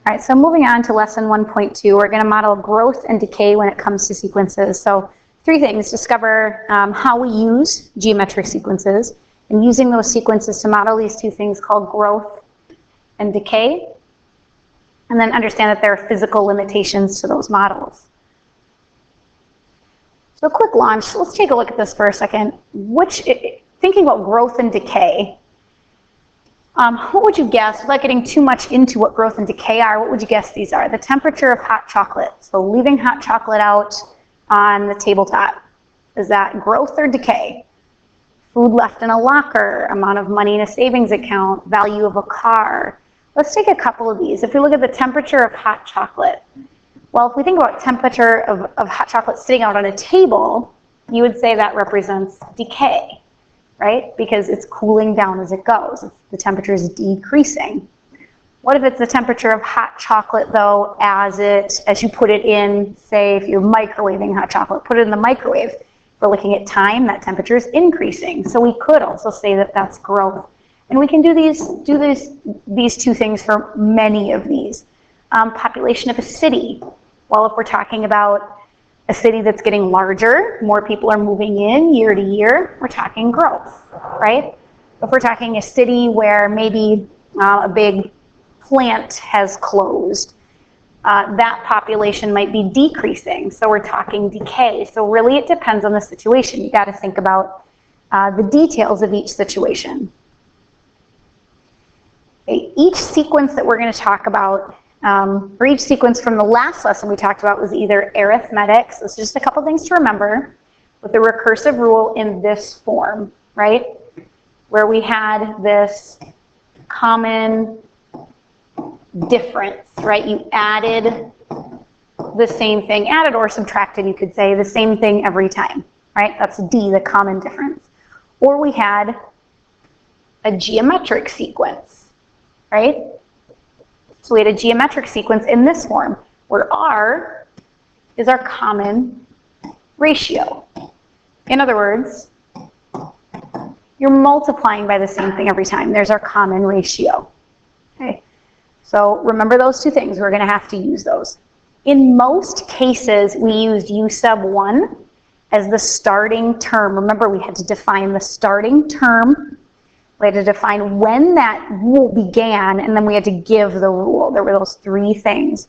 All right, so moving on to lesson 1.2, we're going to model growth and decay when it comes to sequences. So 3 things: discover how we use geometric sequences, and using those sequences to model these 2 things called growth and decay, and then understand that there are physical limitations to those models. So a quick launch, let's take a look at this for a second. Thinking about growth and decay, what would you guess, without getting too much into what growth and decay are, what would you guess these are? The temperature of hot chocolate, so leaving hot chocolate out on the tabletop. Is that growth or decay? Food left in a locker, amount of money in a savings account, value of a car. Let's take a couple of these. If we look at the temperature of hot chocolate, well, if we think about temperature of hot chocolate sitting out on a table, you would say that represents decay, right? Because it's cooling down as it goes. The temperature is decreasing. What if it's the temperature of hot chocolate, though, as you put it in, say, if you're microwaving hot chocolate, put it in the microwave. If we're looking at time, that temperature is increasing. So we could also say that that's growth. And we can do these 2 things for many of these. Population of a city. Well, if we're talking about a city that's getting larger, more people are moving in year to year, we're talking growth, right? If we're talking a city where maybe a big plant has closed, that population might be decreasing, so we're talking decay. So really it depends on the situation. You got to think about the details of each situation. Each sequence that we're going to talk about, or each sequence from the last lesson we talked about, was either arithmetic, so it's just a couple things to remember, with the recursive rule in this form, right? Where we had this common difference, right? You added the same thing, added or subtracted, you could say, the same thing every time, right? That's D, the common difference. Or we had a geometric sequence, right? So we had a geometric sequence in this form, where R is our common ratio. In other words, you're multiplying by the same thing every time. There's our common ratio. Okay. So remember those 2 things. We're going to have to use those. In most cases, we used U sub 1 as the starting term. Remember, we had to define the starting term. We had to define when that rule began, and then we had to give the rule. There were those 3 things.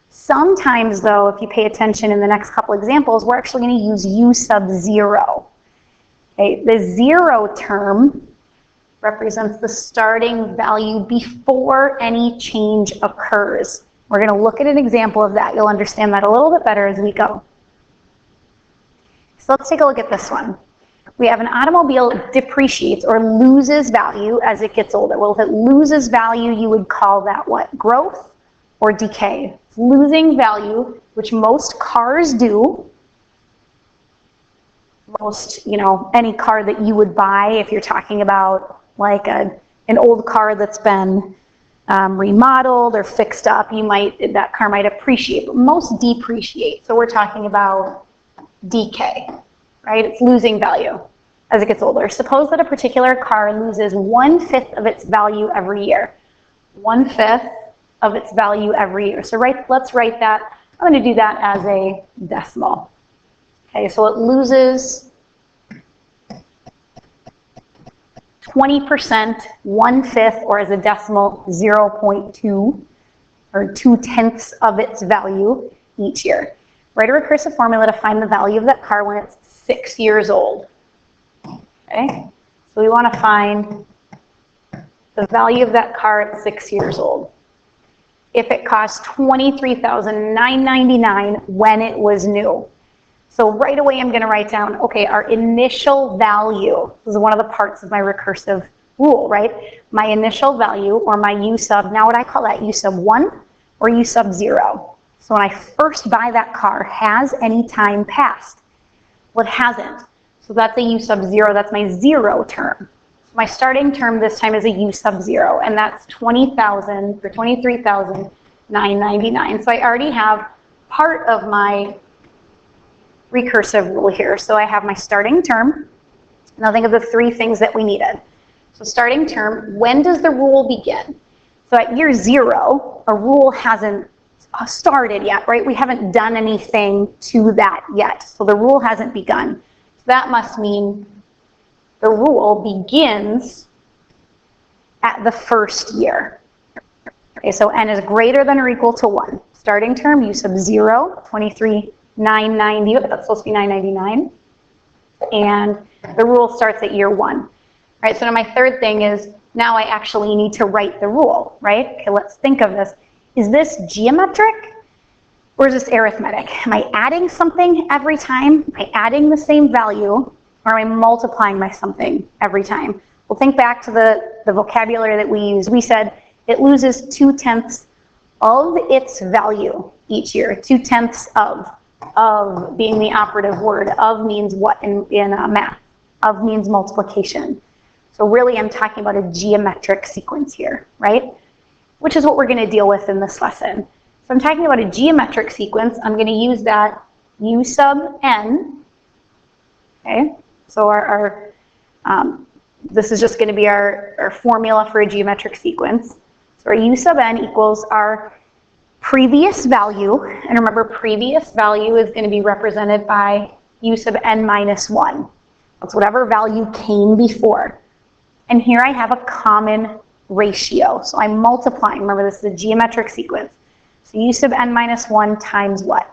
Sometimes, though, if you pay attention in the next couple examples, we're actually going to use U sub 0. Okay? The 0 term represents the starting value before any change occurs. We're going to look at an example of that. You'll understand that a little bit better as we go. So let's take a look at this one. We have an automobile depreciates or loses value as it gets older. Well, if it loses value, you would call that what? Growth or decay. It's losing value, which most cars do. Most, any car that you would buy, if you're talking about like an old car that's been remodeled or fixed up, that car might appreciate, but most depreciate. So we're talking about decay, right? It's losing value as it gets older. Suppose that a particular car loses 1/5 of its value every year. 1/5 of its value every year. So let's write that. I'm going to do that as a decimal. Okay, so it loses 20%, 1/5, or as a decimal, 0.2, or 2/10 of its value each year. Write a recursive formula to find the value of that car when it's 6 years old. Okay, so we want to find the value of that car at 6 years old. If it cost $23,999 when it was new. So right away I'm going to write down, okay, our initial value. This is one of the parts of my recursive rule, right? My initial value, or my U sub, now would I call that U sub 1 or U sub 0? So when I first buy that car, has any time passed? Well, it hasn't. So that's a U sub 0, that's my 0 term. So my starting term this time is a U sub 0, and that's 20,000 for 23,999. So I already have part of my recursive rule here. So I have my starting term. Now think of the 3 things that we needed. So starting term, when does the rule begin? So at year 0, a rule hasn't started yet, right? We haven't done anything to that yet. So the rule hasn't begun. So that must mean the rule begins at the first year. Okay, so n is greater than or equal to 1. Starting term, u sub 0, 23,990, that's supposed to be 999. And the rule starts at year 1. Right, so now my third thing is, now I actually need to write the rule, right? Okay, let's think of this. Is this geometric or is this arithmetic? Am I adding something every time? Am I adding the same value, or am I multiplying by something every time? Well, think back to the vocabulary that we use. We said it loses 2/10 of its value each year. 2/10 of being the operative word. Of means what in math? Of means multiplication. So really I'm talking about a geometric sequence here, right? Which is what we're going to deal with in this lesson. So I'm talking about a geometric sequence. I'm going to use that u sub n. Okay, so this is just going to be our formula for a geometric sequence. So our u sub n equals our previous value, and remember previous value is going to be represented by u sub n minus 1. That's whatever value came before. And here I have a common ratio. So I'm multiplying. Remember, this is a geometric sequence. So u sub n minus 1 times what?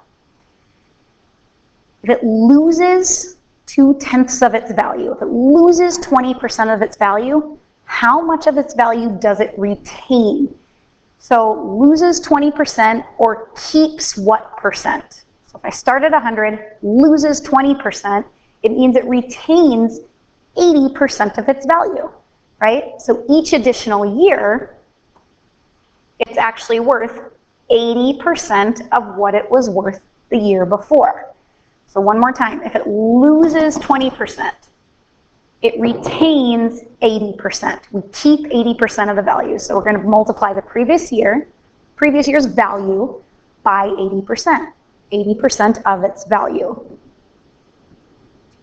If it loses 2/10 of its value, if it loses 20% of its value, how much of its value does it retain? So loses 20% or keeps what percent? So if I start at 100, loses 20%, it means it retains 80% of its value, right? So each additional year, it's actually worth 80% of what it was worth the year before. So one more time, if it loses 20%, it retains 80%. We keep 80% of the value. So we're going to multiply the previous year's value by 80%. 80% of its value.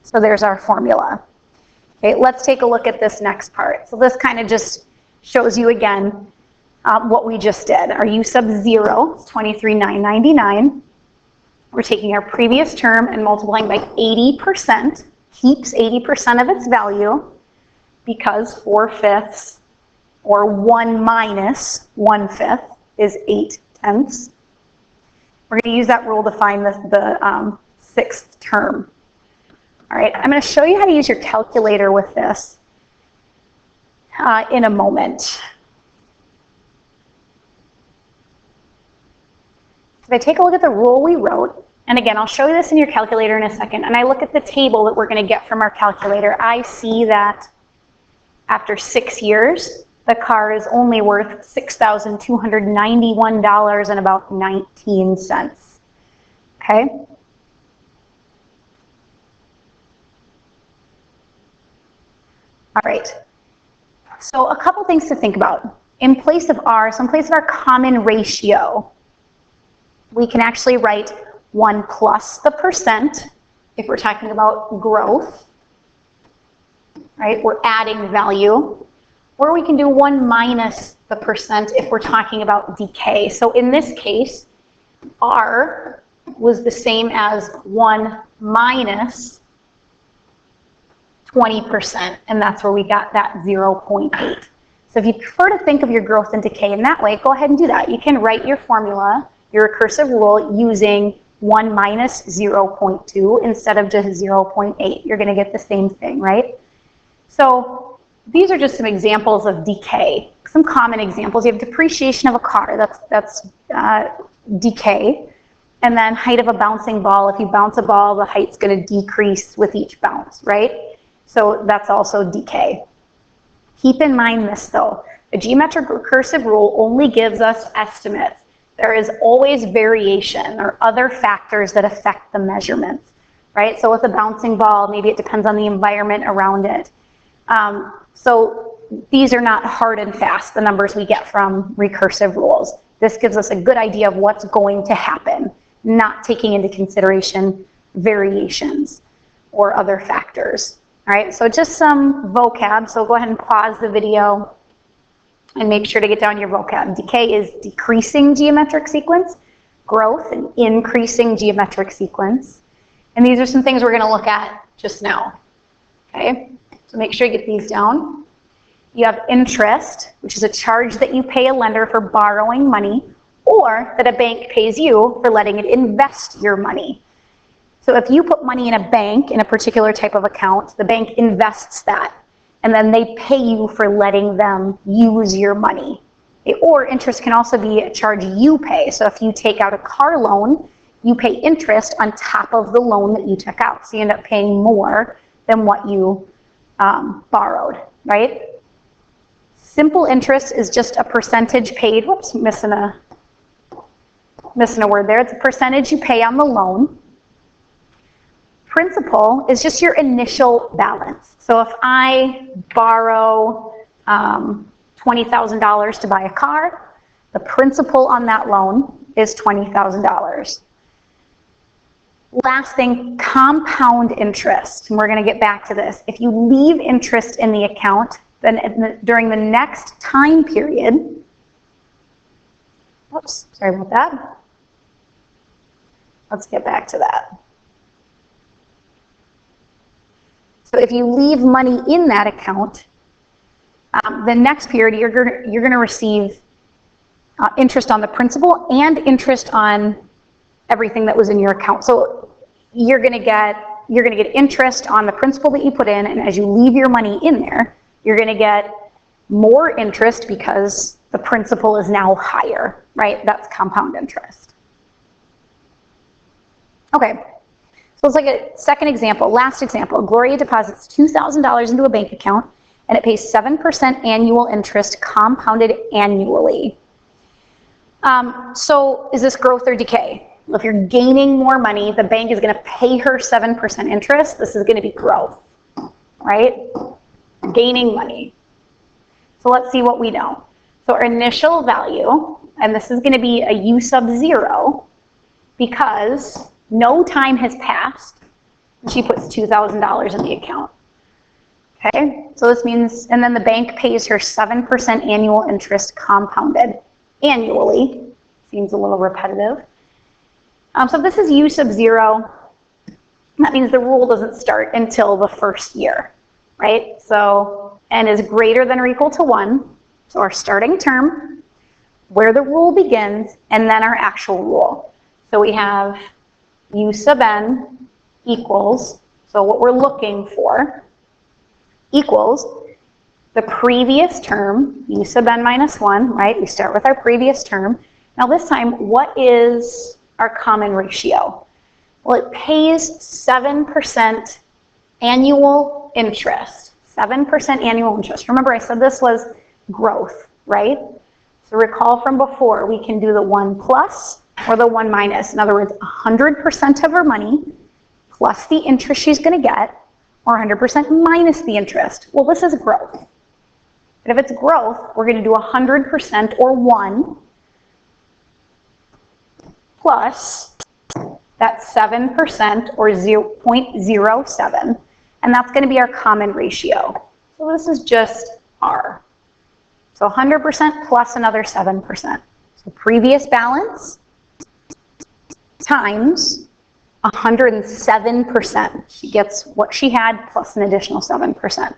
So there's our formula. Okay, let's take a look at this next part. So this kind of just shows you again what we just did. Our u sub 0 is 23,999. We're taking our previous term and multiplying by 80%. Keeps 80% of its value because 4/5 or 1 minus 1/5 is 8/10. We're going to use that rule to find the sixth term. All right, I'm going to show you how to use your calculator with this in a moment. If I take a look at the rule we wrote, and again, I'll show you this in your calculator in a second, and I look at the table that we're going to get from our calculator, I see that after 6 years, the car is only worth $6,291 and about 19 cents. Okay? All right. So a couple things to think about. In place of r, so in place of our common ratio, we can actually write 1 plus the percent, if we're talking about growth, right? We're adding value. Or we can do 1 minus the percent if we're talking about decay. So in this case, R was the same as 1 minus 20%, and that's where we got that 0.8. So if you prefer to think of your growth and decay in that way, go ahead and do that. You can write your formula, your recursive rule, using 1 minus 0.2 instead of just 0.8. You're going to get the same thing, right? So these are just some examples of decay. Some common examples. You have depreciation of a car. That's decay. And then height of a bouncing ball. If you bounce a ball, the height's going to decrease with each bounce, right? So that's also decay. Keep in mind this, though. The geometric recursive rule only gives us estimates. There is always variation or other factors that affect the measurements, right? So with a bouncing ball, maybe it depends on the environment around it. So these are not hard and fast, the numbers we get from recursive rules. This gives us a good idea of what's going to happen, not taking into consideration variations or other factors. All right, so just some vocab. So go ahead and pause the video And make sure to get down your vocab. Decay is decreasing geometric sequence, growth an increasing geometric sequence. And these are some things we're going to look at just now. Okay, so make sure you get these down. You have interest, which is a charge that you pay a lender for borrowing money, or that a bank pays you for letting it invest your money. So if you put money in a bank, in a particular type of account, the bank invests that, and then they pay you for letting them use your money. Or interest can also be a charge you pay. So if you take out a car loan, you pay interest on top of the loan that you took out. So you end up paying more than what you borrowed, right? Simple interest is just a percentage paid. Whoops, missing a word there. It's a percentage you pay on the loan. Principal is just your initial balance. So if I borrow $20,000 to buy a car, the principal on that loan is $20,000. Last thing, compound interest. And we're going to get back to this. If you leave interest in the account, then during the next time period, oops, sorry about that. Let's get back to that. So if you leave money in that account, the next period you're going to receive interest on the principal and interest on everything that was in your account. So you're going to get interest on the principal that you put in, and as you leave your money in there, you're going to get more interest because the principal is now higher, right? That's compound interest. Okay. So it's like a second example, last example. Gloria deposits $2,000 into a bank account, and it pays 7% annual interest compounded annually. So is this growth or decay? Well, if you're gaining more money, the bank is going to pay her 7% interest. This is going to be growth, right? Gaining money. So let's see what we know. So our initial value, and this is going to be a U sub 0 because no time has passed. She puts $2,000 in the account. Okay, so this means, and then the bank pays her 7% annual interest compounded annually. Seems a little repetitive. So if this is U sub 0, that means the rule doesn't start until the first year, right? So n is greater than or equal to 1. So our starting term, where the rule begins, and then our actual rule. So we have U sub n equals, so what we're looking for, equals the previous term, U sub n minus 1, right? We start with our previous term. Now this time, what is our common ratio? Well, it pays 7% annual interest. 7% annual interest. Remember, I said this was growth, right? So recall from before, we can do the 1 plus or the 1 minus. In other words, 100% of her money plus the interest she's going to get, or 100% minus the interest. Well, this is growth. And if it's growth, we're going to do 100% or 1 plus that 7% or 0.07. And that's going to be our common ratio. So this is just R. So 100% plus another 7%. So previous balance times 107%. She gets what she had plus an additional 7%.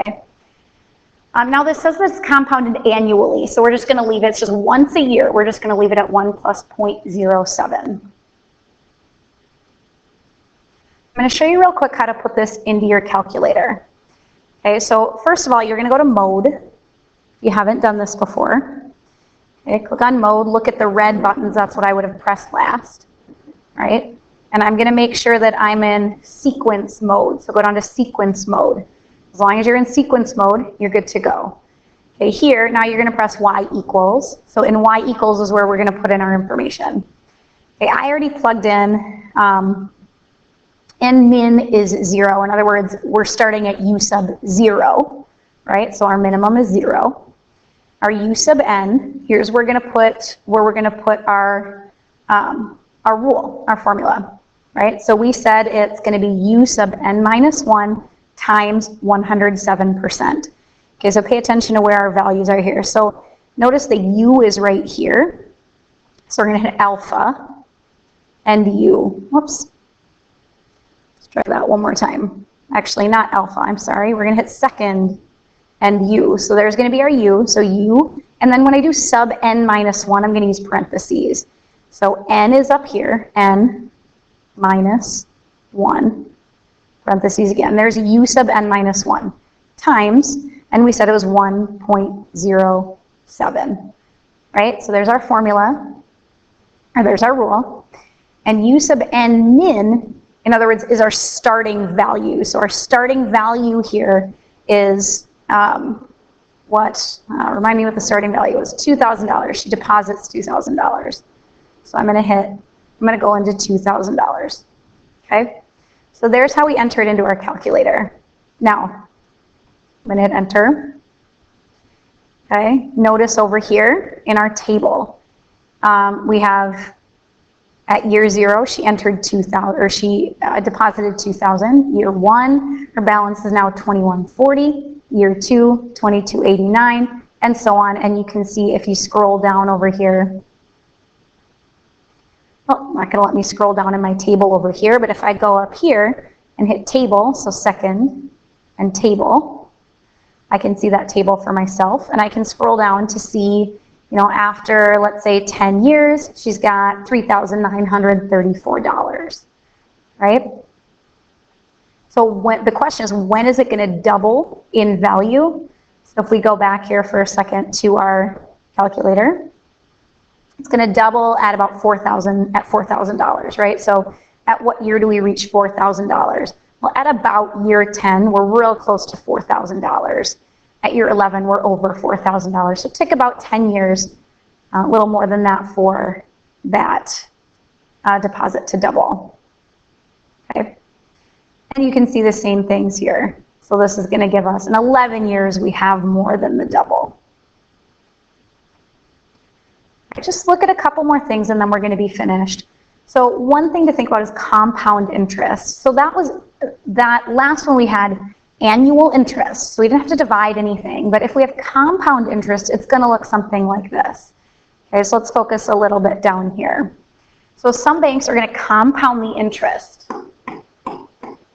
Okay. Now this says this compounded annually, so we're just going to leave it. It's just once a year. We're just going to leave it at 1 plus 0.07. I'm going to show you real quick how to put this into your calculator. Okay, so first of all, you're going to go to mode. If you haven't done this before. Okay, click on mode, look at the red buttons. That's what I would have pressed last. Right? And I'm going to make sure that I'm in sequence mode. So go down to sequence mode. As long as you're in sequence mode, you're good to go. Okay, here, now you're going to press Y equals. So in Y equals is where we're going to put in our information. Okay, I already plugged in n min is 0. In other words, we're starting at U sub 0, right? So our minimum is 0. Our U sub n, here's where we're going to put our rule, our formula, right? So we said it's going to be U sub n minus 1 times 107%. Okay, so pay attention to where our values are here. So notice the U is right here. So we're going to hit alpha and U. Whoops. Let's try that one more time. Actually, not alpha, I'm sorry. We're going to hit second and U. So there's going to be our U. So U. And then when I do sub n minus 1, I'm going to use parentheses. So n is up here, n minus 1, parentheses again. There's U sub n minus 1 times, and we said it was 1.07, right? So there's our formula, or there's our rule. And U sub n min, in other words, is our starting value. So our starting value here is remind me what the starting value was, $2,000. She deposits $2,000. So I'm going to go into $2,000. Okay? So there's how we enter it into our calculator. Now, I'm going to hit enter. Okay? Notice over here in our table, we have at year 0, she entered 2,000, or she deposited 2,000. Year 1, her balance is now 2,140. Year 2, 2,289, and so on. And you can see if you scroll down over here, oh, not going to let me scroll down in my table over here, but if I go up here and hit table, so second and table, I can see that table for myself, and I can scroll down to see, after, let's say, 10 years, she's got $3,934, right? So the question is, when is it going to double in value? So if we go back here for a second to our calculator, it's going to double at about $4,000, right? So at what year do we reach $4,000? Well, at about year 10, we're real close to $4,000. At year 11, we're over $4,000. So it took about 10 years, a little more than that, for that deposit to double. Okay. And you can see the same things here. So this is going to give us, in 11 years, we have more than the double. Just look at a couple more things and then we're going to be finished. So one thing to think about is compound interest. So that last one we had annual interest. So we didn't have to divide anything. But if we have compound interest, it's going to look something like this. Okay, so let's focus a little bit down here. So some banks are going to compound the interest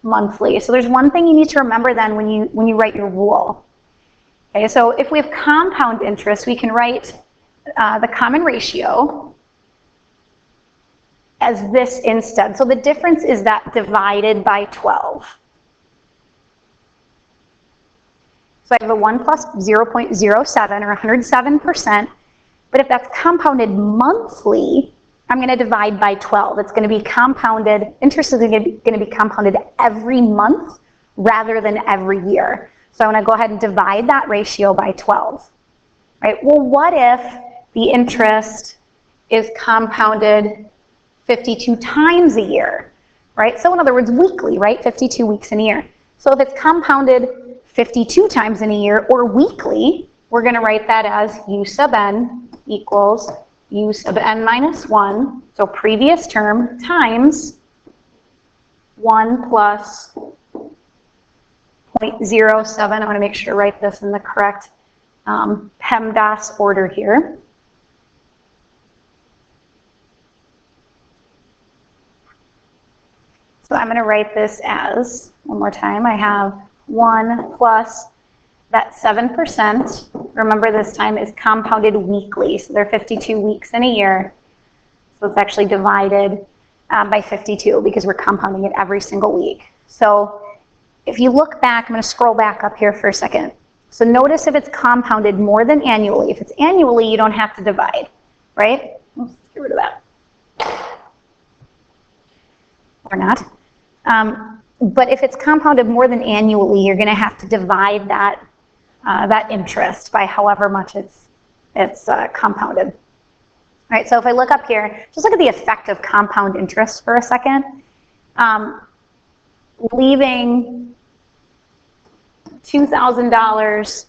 monthly. So there's one thing you need to remember then when you write your rule. Okay, so if we have compound interest, we can write the common ratio as this instead. So the difference is that divided by 12. So I have a 1 plus 0.07 or 107%. But if that's compounded monthly, I'm going to divide by 12. It's going to be compounded, interest is going to be compounded every month rather than every year. So I'm going to go ahead and divide that ratio by 12. Right? Well, what if the interest is compounded 52 times a year? Right? So in other words, weekly, right? 52 weeks in a year. So if it's compounded 52 times in a year or weekly, we're going to write that as U sub n equals U sub n minus 1, so previous term, times 1 plus 0.07. I want to make sure I write this in the correct PEMDAS order here. So I'm going to write this as, one more time, I have 1 plus that 7%. Remember, this time is compounded weekly, so there are 52 weeks in a year. So it's actually divided by 52 because we're compounding it every single week. So if you look back, I'm going to scroll back up here for a second. So notice if it's compounded more than annually. If it's annually, you don't have to divide, right? Let's get rid of that. Or not. But if it's compounded more than annually, you're going to have to divide that interest by however much it's compounded. All right, so if I look up here, just look at the effect of compound interest for a second. Leaving $2,000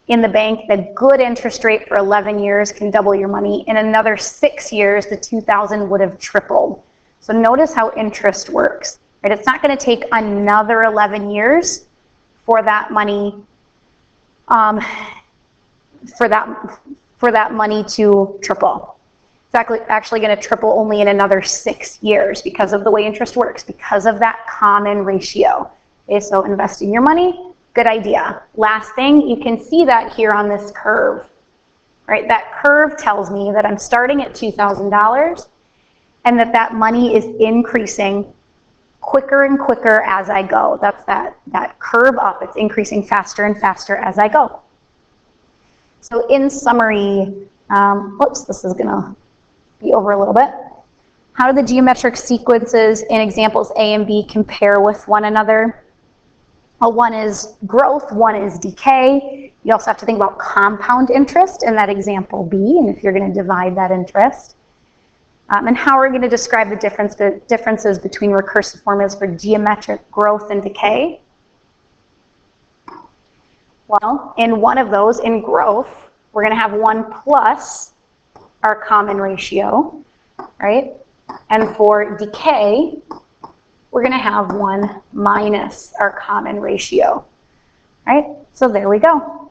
in the bank, the good interest rate for 11 years can double your money. In another 6 years, the $2,000 would have tripled. So notice how interest works. Right? It's not going to take another 11 years for that money for that money to triple. It's actually going to triple only in another 6 years because of the way interest works, because of that common ratio. Okay, so investing your money, good idea. Last thing, you can see that here on this curve, right? That curve tells me that I'm starting at $2,000 and that money is increasing quicker and quicker as I go. That's that curve up. It's increasing faster and faster as I go. So in summary, whoops, this is going to be over a little bit. How do the geometric sequences in examples A and B compare with one another? Well, one is growth, one is decay. You also have to think about compound interest in that example B, and if you're going to divide that interest. And how are we going to describe the differences between recursive formulas for geometric growth and decay? Well, in one of those, in growth, we're going to have 1 plus our common ratio, right? And for decay, we're going to have 1 minus our common ratio, right? So there we go.